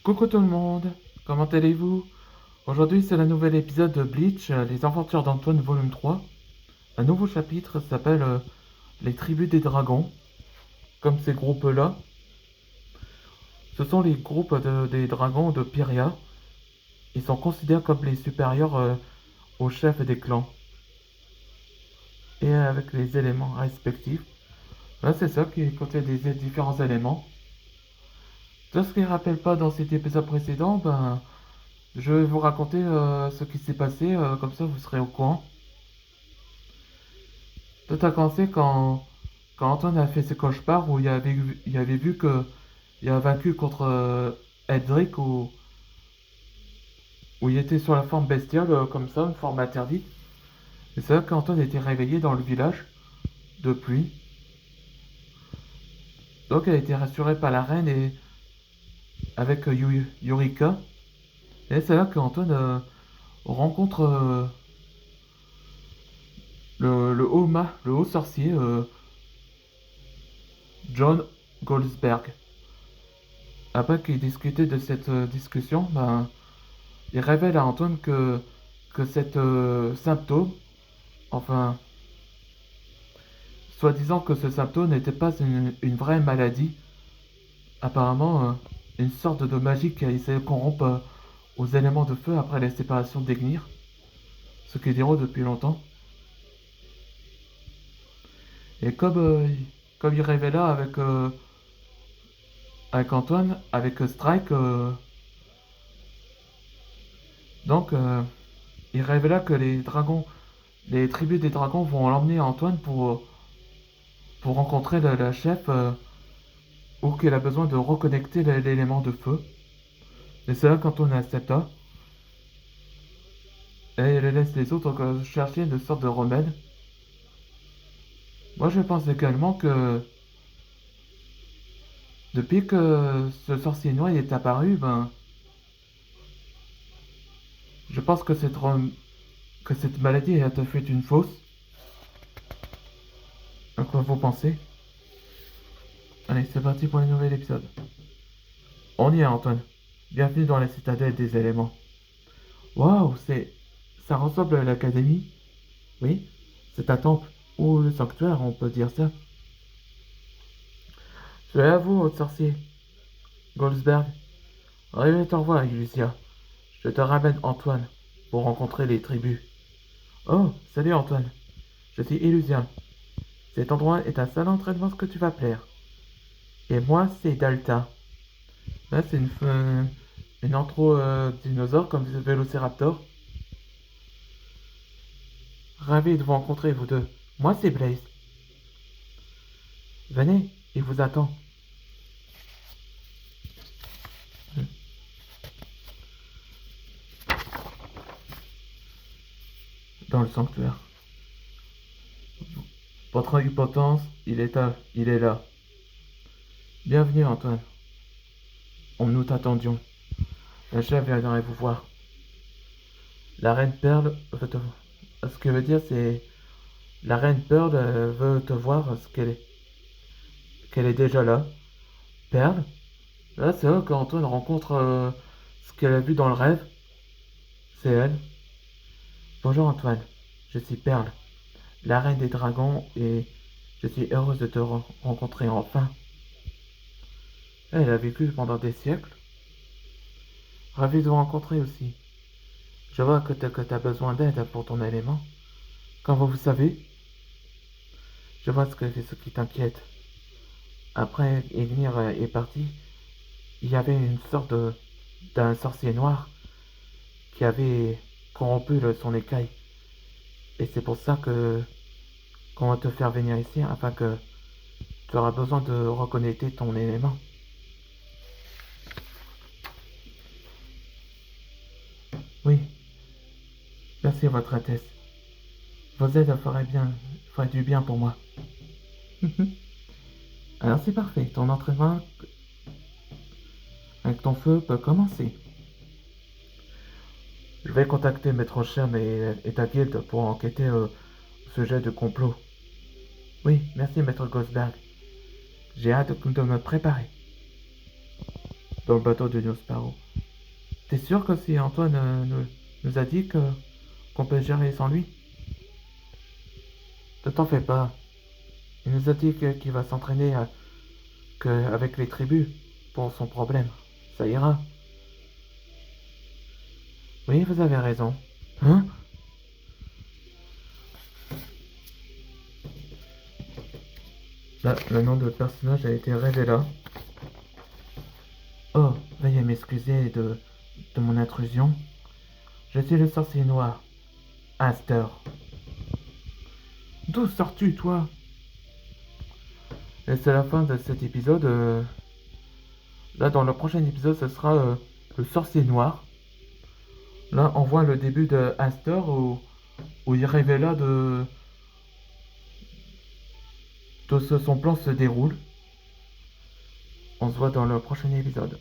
Coucou tout le monde, comment allez-vous? Aujourd'hui c'est le nouvel épisode de Bleach, les aventures d'Antoine volume 3. Un nouveau chapitre s'appelle Les tribus des dragons. Comme ces groupes-là, ce sont les groupes des dragons de Pyria. Ils sont considérés comme les supérieurs aux chefs des clans. Et avec les éléments respectifs. Là c'est ça qui contient des différents éléments. Tout ce qui ne rappelle pas dans cet épisode précédent, ben, je vais vous raconter ce qui s'est passé, comme ça vous serez au courant. Tout a commencé quand Antoine a fait ses cauchemars où il avait vu que il a vaincu contre Edric où il était sur la forme bestiale comme ça, une forme interdite. Et c'est là qu'Antoine était réveillé dans le village depuis. Donc elle a été rassurée par la reine et avec Yurika. Et c'est là qu'Antoine rencontre le haut sorcier John Goldsberg. Après qu'il discutait de cette discussion, ben, il révèle à Antoine que cet symptôme, enfin, soi-disant que ce symptôme n'était pas une vraie maladie, apparemment une sorte de magie qui a essayé de corrompre aux éléments de feu après la séparation d'Egnir, ce qui déroule depuis longtemps. Et comme il révéla avec Antoine, avec Strike, donc il révéla que les tribus des dragons vont l'emmener à Antoine pour rencontrer la chef ou qu'elle a besoin de reconnecter l'élément de feu. Et c'est là qu'Antoine accepta. Et elle laisse les autres chercher une sorte de remède. Moi je pense également que depuis que ce sorcier noir est apparu, ben je pense que que cette maladie a été faite une fausse. À quoi vous pensez? Allez, c'est parti pour le nouvel épisode. On y est Antoine. Bienvenue dans la citadelle des éléments. Waouh, ça ressemble à l'académie. Oui, c'est un temple ou le sanctuaire, on peut dire ça. Je vais à vous, haute sorcier. Goldsberg. Réveille ton voix, Elysia. Je te ramène Antoine pour rencontrer les tribus. Oh, salut Antoine. Je suis Illusion. Cet endroit est un seul entraînement ce que tu vas plaire. Et moi, c'est Dalta. Là, c'est une antro-dinosaure comme le Vélociraptor. Ravi de vous rencontrer, vous deux. Moi, c'est Blaze. Venez, il vous attend. Dans le sanctuaire. Votre impotence, il est là. Bienvenue, Antoine. Nous t'attendions. La chef viendrait vous voir. La reine Perle veut te voir. Ce que veut dire, c'est... La reine Perle veut te voir, qu'elle est déjà là. Perle? Là, c'est là qu'Antoine rencontre ce qu'elle a vu dans le rêve. C'est elle. Bonjour Antoine, je suis Perle, la reine des dragons, et je suis heureuse de te rencontrer enfin. Elle a vécu pendant des siècles. Ravi de vous rencontrer aussi. Je vois que t'as besoin d'aide pour ton élément. Comme vous savez, je vois ce qui t'inquiète. Après Ignir est parti, il y avait une sorte d'un sorcier noir qui avait corrompu son écaille. Et c'est pour ça que qu'on va te faire venir ici afin que tu auras besoin de reconnecter ton élément. Oui, merci votre Altesse. Vos aides feraient du bien pour moi. Alors c'est parfait, ton entraînement avec ton feu peut commencer. Je vais contacter Maître Sherm et ta guilde pour enquêter au sujet de complot. Oui, merci Maître Gosberg. J'ai hâte de me préparer. dans le bateau de Sparrow. T'es sûr que si Antoine nous a dit qu'on peut gérer sans lui? Ne t'en fais pas. Il nous a dit qu'il va s'entraîner avec les tribus pour son problème. Ça ira. Oui, vous avez raison. Hein? Là, le nom de personnage a été révélé. Oh, veuillez m'excuser de mon intrusion. Je suis le sorcier noir, Astor. D'où sors-tu, toi? Et c'est la fin de cet épisode. Là, dans le prochain épisode, ce sera le sorcier noir. Là, on voit le début de Astor où il révéla son plan se déroule. On se voit dans le prochain épisode.